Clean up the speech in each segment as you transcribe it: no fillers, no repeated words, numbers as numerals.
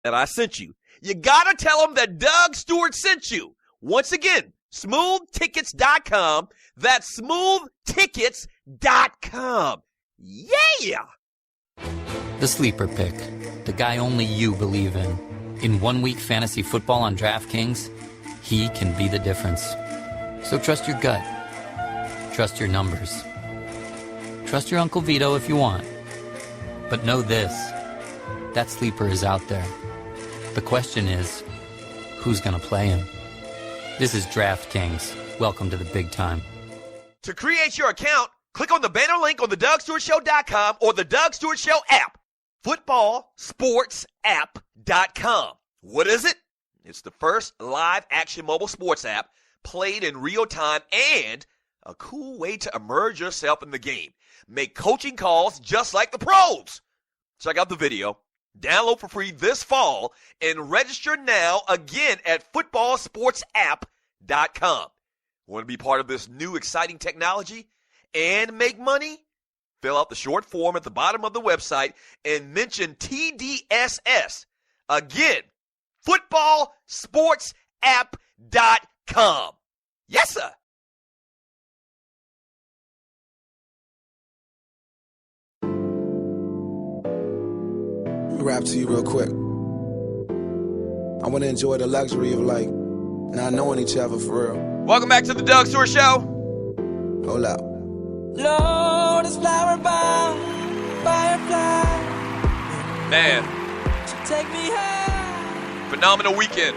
that I sent you. You gotta tell them that Doug Stewart sent you. Once again, smoothtickets.com. That's smoothtickets.com. Yeah! The Sleeper Pick. The guy only you believe in. In 1 week fantasy football on DraftKings, he can be the difference. So trust your gut. Trust your numbers. Trust your Uncle Vito if you want. But know this, that sleeper is out there. The question is, who's going to play him? This is DraftKings. Welcome to the big time. To create your account, click on the banner link on the DougStewartShow.com or the Doug Stewart Show app. Footballsportsapp.com. What is it? It's the first live action mobile sports app played in real time and a cool way to immerse yourself in the game. Make coaching calls just like the pros. Check out the video. Download for free this fall and register now again at footballsportsapp.com. Want to be part of this new exciting technology and make money? Fill out the short form at the bottom of the website and mention TDSS. Again, footballsportsapp.com. Yes, sir. Rap to you real quick. I want to enjoy the luxury of like not knowing each other for real. Welcome back to the Doug Stewart Show. Hold up. Lord is flower bound, firefly. Man, Take me high. phenomenal weekend.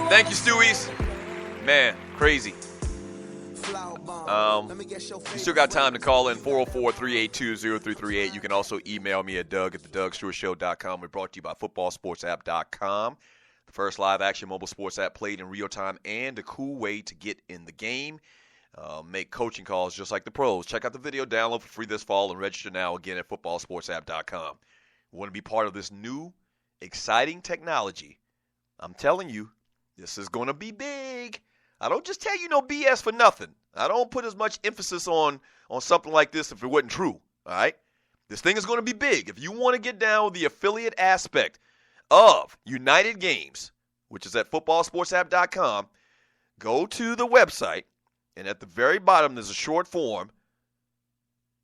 Thank you, Stewies. Man, crazy. You still got time to call in 404-382-0338. You can also email me at doug@thedougstewartshow.com. We're brought to you by footballsportsapp.com. The first live action mobile sports app played in real time and a cool way to get in the game. Make coaching calls just like the pros. Check out the video, download for free this fall, and register now again at footballsportsapp.com. You want to be part of this new, exciting technology. I'm telling you, this is going to be big. I don't just tell you no BS for nothing. I don't put as much emphasis on something like this if it wasn't true, all right? This thing is going to be big. If you want to get down with the affiliate aspect of United Games, which is at footballsportsapp.com, go to the website, and at the very bottom there's a short form,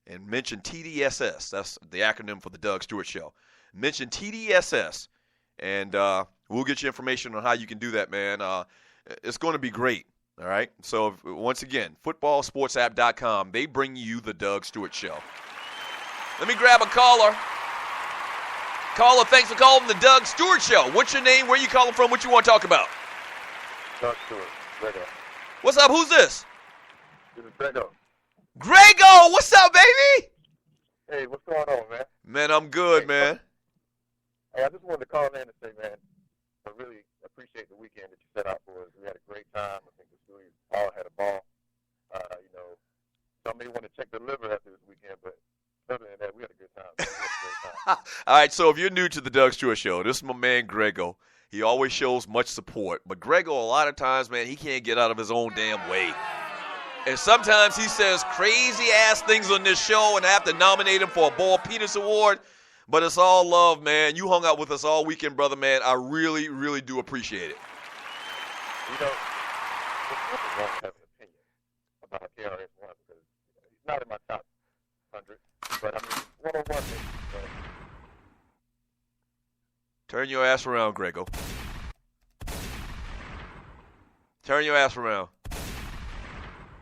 and mention TDSS. That's the acronym for the Doug Stewart Show. Mention TDSS, and we'll get you information on how you can do that, man. It's going to be great, all right? So, once again, footballsportsapp.com, they bring you the Doug Stewart Show. Let me grab a caller. Caller, thanks for calling the Doug Stewart Show. What's your name? Where you calling from? What you want to talk about? Doug Stewart, Grego. What's up? Who's this? This is Grego. Grego, what's up, baby? Hey, what's going on, man? Man, I'm good, man. Hey, I just wanted to call in and say, man, I really appreciate the weekend that you set out for us. We had a great time. I think the students all had a ball. Some may want to check the liver after this weekend, but other than that, we had a good time. We had a great time. All right, so if you're new to the Doug Stewart Show, this is my man Grego. He always shows much support. But Grego, a lot of times, man, he can't get out of his own damn way. And sometimes he says crazy-ass things on this show, and I have to nominate him for a Ball Penis Award. But it's all love, man. You hung out with us all weekend, brother, man. I really, really do appreciate it. You know, it's nothing wrong with having an opinion about KRS-One because he's not in my top 100. But, I mean, one-on-one, Turn your ass around, Grego. Turn your ass around.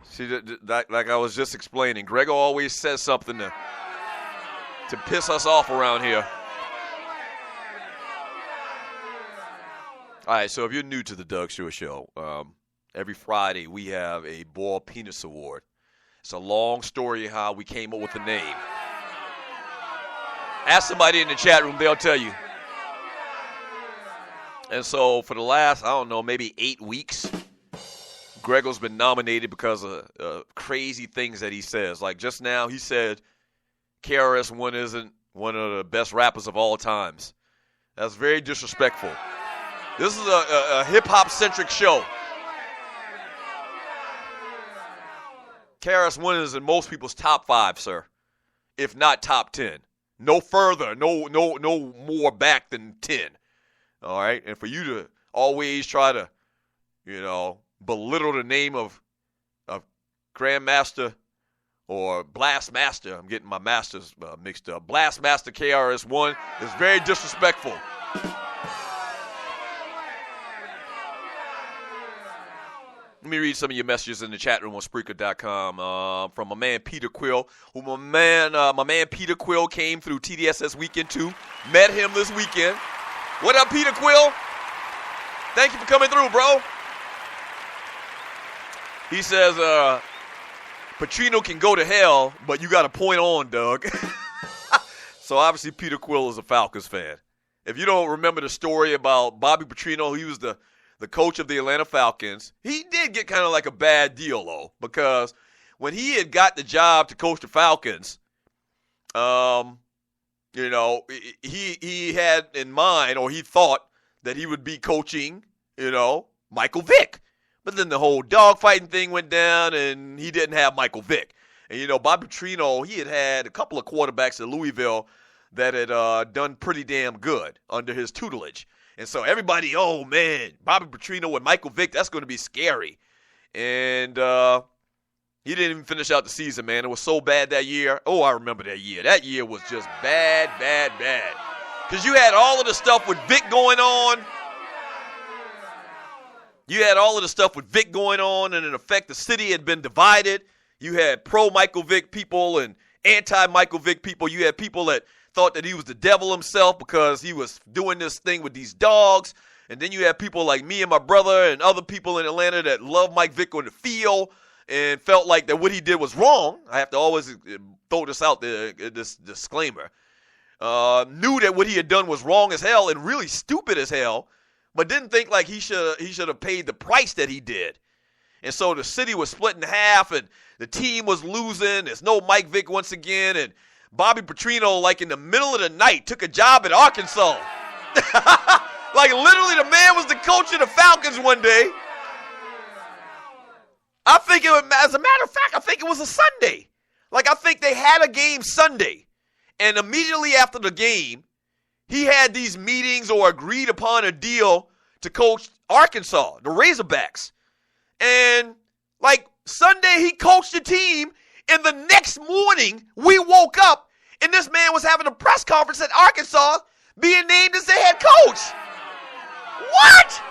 See, like I was just explaining, Grego always says something to piss us off around here. All right, so if you're new to the Doug Stewart Show, every Friday we have a Ball Penis Award. It's a long story how we came up with the name. Ask somebody in the chat room, they'll tell you. And so for the last, I don't know, maybe 8 weeks, Grego's been nominated because of crazy things that he says. Like just now, he said KRS-One isn't one of the best rappers of all times. That's very disrespectful. This is a hip-hop-centric show. KRS-One is in most people's top 5, sir, if not top 10. No further, no more back than 10. All right? And for you to always try to, belittle the name of Grandmaster or Blastmaster, I'm getting my masters mixed up. Blastmaster KRS-One is very disrespectful. Let me read some of your messages in the chat room on Spreaker.com from my man Peter Quill, who my man Peter Quill came through TDSS Weekend 2. Met him this weekend. What up, Peter Quill? Thank you for coming through, bro. He says, Petrino can go to hell, but you got a point on, Doug. So obviously Peter Quill is a Falcons fan. If you don't remember the story about Bobby Petrino, he was the coach of the Atlanta Falcons. He did get kind of like a bad deal, though, because when he had got the job to coach the Falcons, he had in mind, or he thought that he would be coaching, Michael Vick. But then the whole dogfighting thing went down, and he didn't have Michael Vick. And, Bobby Petrino, he had a couple of quarterbacks at Louisville that had done pretty damn good under his tutelage. And so everybody, oh, man, Bobby Petrino and Michael Vick, that's going to be scary. And he didn't even finish out the season, man. It was so bad that year. Oh, I remember that year. That year was just bad, bad, bad. Because you had all of the stuff with Vick going on. And in effect, the city had been divided. You had pro-Michael Vick people and anti-Michael Vick people. You had people that thought that he was the devil himself because he was doing this thing with these dogs. And then you had people like me and my brother and other people in Atlanta that loved Mike Vick on the field and felt like that what he did was wrong. I have to always throw this out there, this disclaimer. Knew that what he had done was wrong as hell and really stupid as hell, but didn't think like he should have paid the price that he did. And so the city was split in half, and the team was losing. There's no Mike Vick once again, and Bobby Petrino, like in the middle of the night, took a job at Arkansas. Like literally the man was the coach of the Falcons one day. I think as a matter of fact, I think it was a Sunday. Like I think they had a game Sunday. And immediately after the game, he had these meetings or agreed upon a deal to coach Arkansas, the Razorbacks. And like Sunday, he coached the team. And the next morning, we woke up, and this man was having a press conference at Arkansas being named as the head coach. What?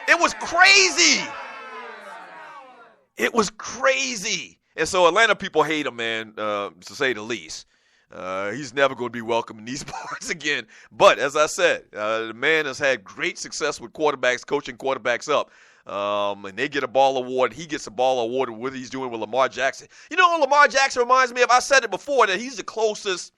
It was crazy. It was crazy. And so Atlanta people hate him, man, to say the least. He's never going to be welcome in these parts again. But as I said, the man has had great success with quarterbacks, coaching quarterbacks up. And they get a ball award. He gets a ball award with what he's doing with Lamar Jackson. Lamar Jackson reminds me of, I said it before, that he's the closest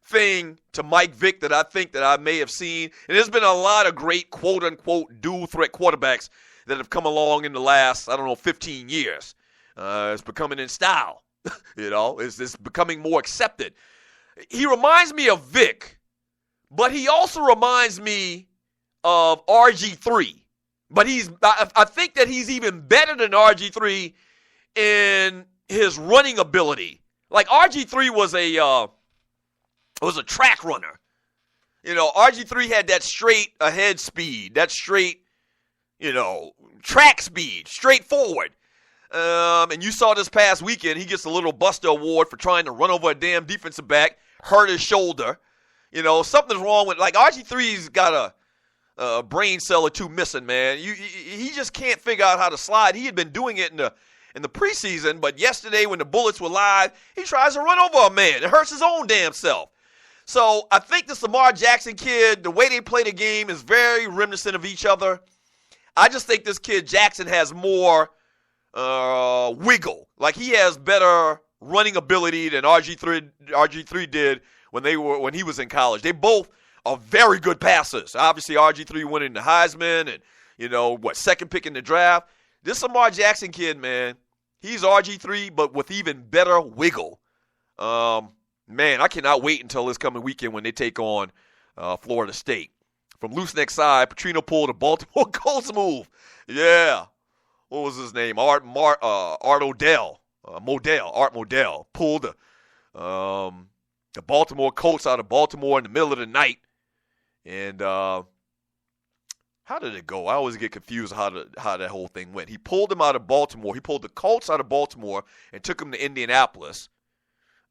thing to Mike Vick that I think that I may have seen. And there's been a lot of great quote-unquote dual-threat quarterbacks that have come along in the last, 15 years. It's becoming in style. It's becoming more accepted. He reminds me of Vick, but he also reminds me of RG3. But I think that he's even better than RG3 in his running ability. Like RG3 was a track runner. RG3 had that straight ahead speed, that straight, track speed, straight forward. And you saw this past weekend, he gets a little Buster Award for trying to run over a damn defensive back, hurt his shoulder. Something's wrong with, like, RG3's got a brain cell or two missing, man. He just can't figure out how to slide. He had been doing it in the preseason, but yesterday when the Bullets were live, he tries to run over a man. It hurts his own damn self. So I think this Lamar Jackson kid, the way they play the game is very reminiscent of each other. I just think this kid Jackson has more wiggle. Like he has better running ability than RG3 did when he was in college. They both are very good passers. Obviously, RG3 winning the Heisman and, second pick in the draft. This Lamar Jackson kid, man, he's RG3, but with even better wiggle. Man, I cannot wait until this coming weekend when they take on Florida State. From loose neck side, Petrino pulled a Baltimore Colts move. Yeah. What was his name? Art Modell pulled the Baltimore Colts out of Baltimore in the middle of the night. And how did it go? I always get confused how that whole thing went. He pulled them out of Baltimore. He pulled the Colts out of Baltimore and took them to Indianapolis.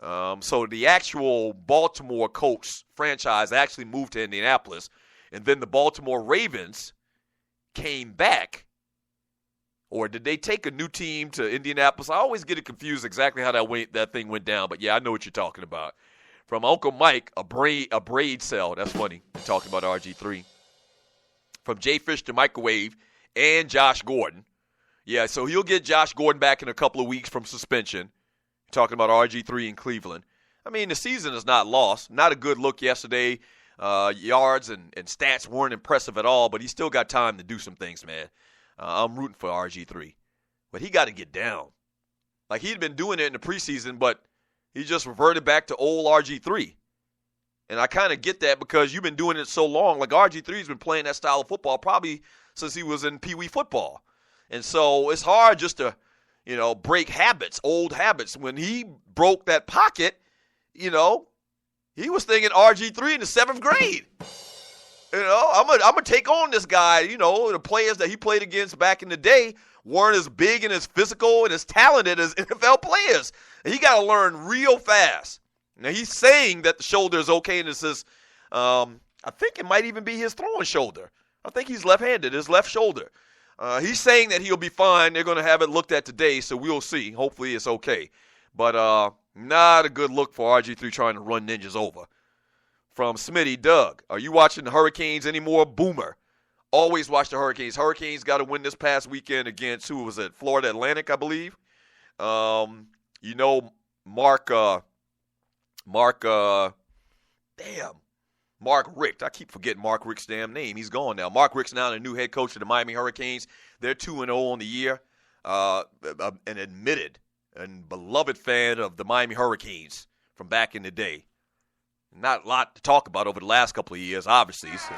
So the actual Baltimore Colts franchise actually moved to Indianapolis. And then the Baltimore Ravens came back. Or did they take a new team to Indianapolis? I always get it confused exactly how that thing went down. But, yeah, I know what you're talking about. From Uncle Mike, a braid cell. That's funny. We're talking about RG3. From Jay Fish to Microwave and Josh Gordon. Yeah, so he'll get Josh Gordon back in a couple of weeks from suspension. Talking about RG3 in Cleveland. I mean, the season is not lost. Not a good look yesterday. Yards and stats weren't impressive at all, but he still got time to do some things, man. I'm rooting for RG3. But he got to get down. Like, he'd been doing it in the preseason, but he just reverted back to old RG3. And I kind of get that because you've been doing it so long. Like, RG3's been playing that style of football probably since he was in Pee Wee football. And so it's hard just to, break habits, old habits. When he broke that pocket, he was thinking RG3 in the 7th grade. I'm gonna take on this guy. The players that he played against back in the day weren't as big and as physical and as talented as NFL players. And he got to learn real fast. Now, he's saying that the shoulder is okay, and this is, I think it might even be his throwing shoulder. I think he's left-handed, his left shoulder. He's saying that he'll be fine. They're going to have it looked at today, so we'll see. Hopefully it's okay. But not a good look for RG3 trying to run ninjas over. From Smitty, Doug, are you watching the Hurricanes anymore? Boomer. Always watch the Hurricanes. Hurricanes got to win this past weekend against, who was it? Florida Atlantic, I believe. Mark Richt. I keep forgetting Mark Richt's damn name. He's gone now. Mark Richt's now the new head coach of the Miami Hurricanes. They're 2-0 on the year. An admitted and beloved fan of the Miami Hurricanes from back in the day. Not a lot to talk about over the last couple of years, obviously. So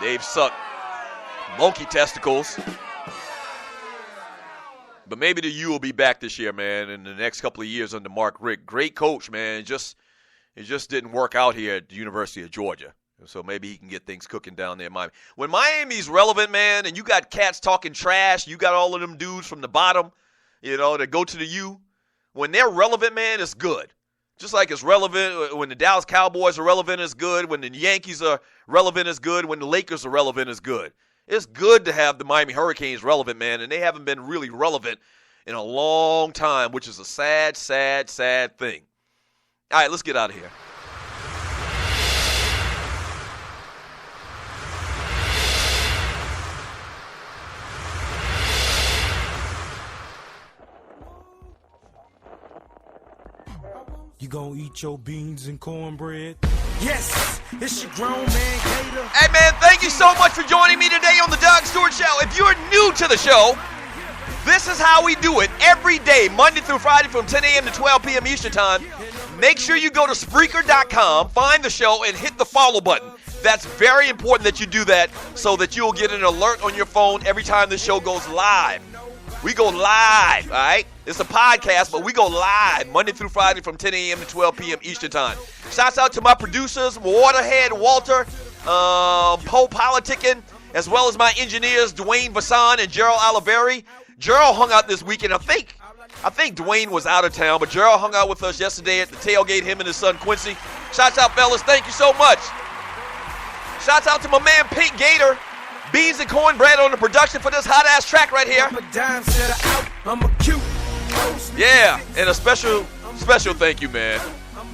they've sucked monkey testicles. But maybe the U will be back this year, man, in the next couple of years under Mark Richt. Great coach, man. It just didn't work out here at the University of Georgia. So maybe he can get things cooking down there in Miami. When Miami's relevant, man, and you got cats talking trash, you got all of them dudes from the bottom, that go to the U. When they're relevant, man, it's good. Just like it's relevant when the Dallas Cowboys are relevant, it's good. When the Yankees are relevant, it's good. When the Lakers are relevant, it's good. It's good to have the Miami Hurricanes relevant, man, and they haven't been really relevant in a long time, which is a sad, sad, sad thing. All right, let's get out of here. You gonna eat your beans and cornbread? Yes, it's your grown man, Gator. Hey, man, thank you so much for joining me today on the Doug Stewart Show. If you're new to the show, this is how we do it every day, Monday through Friday from 10 a.m. to 12 p.m. Eastern Time. Make sure you go to Spreaker.com, find the show, and hit the follow button. That's very important that you do that so that you'll get an alert on your phone every time the show goes live. We go live, all right? It's a podcast, but we go live Monday through Friday from 10 a.m. to 12 p.m. Eastern Time. Shouts out to my producers, Waterhead Walter, Poe Politicking, as well as my engineers, Dwayne Vassan and Gerald Oliveri. Gerald hung out this weekend. I think Dwayne was out of town, but Gerald hung out with us yesterday at the tailgate, him and his son Quincy. Shouts out, fellas. Thank you so much. Shouts out to my man Pink Gator. Beans and cornbread on the production for this hot-ass track right here. Yeah, and a special thank you, man.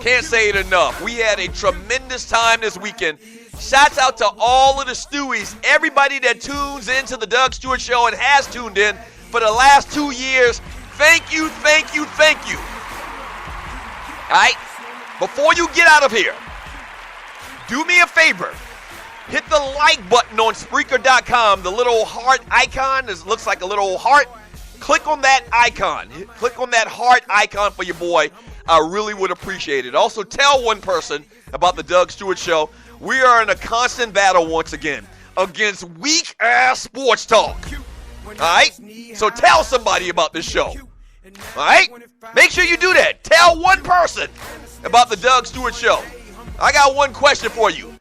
Can't say it enough. We had a tremendous time this weekend. Shouts out to all of the Stewies, everybody that tunes into the Doug Stewart Show and has tuned in for the last 2 years. Thank you, thank you, thank you. All right? Before you get out of here, do me a favor. Hit the like button on Spreaker.com. The little heart icon looks like a little heart. Click on that icon. Click on that heart icon for your boy. I really would appreciate it. Also, tell one person about the Doug Stewart Show. We are in a constant battle once again against weak-ass sports talk. All right? So tell somebody about this show. All right? Make sure you do that. Tell one person about the Doug Stewart Show. I got one question for you.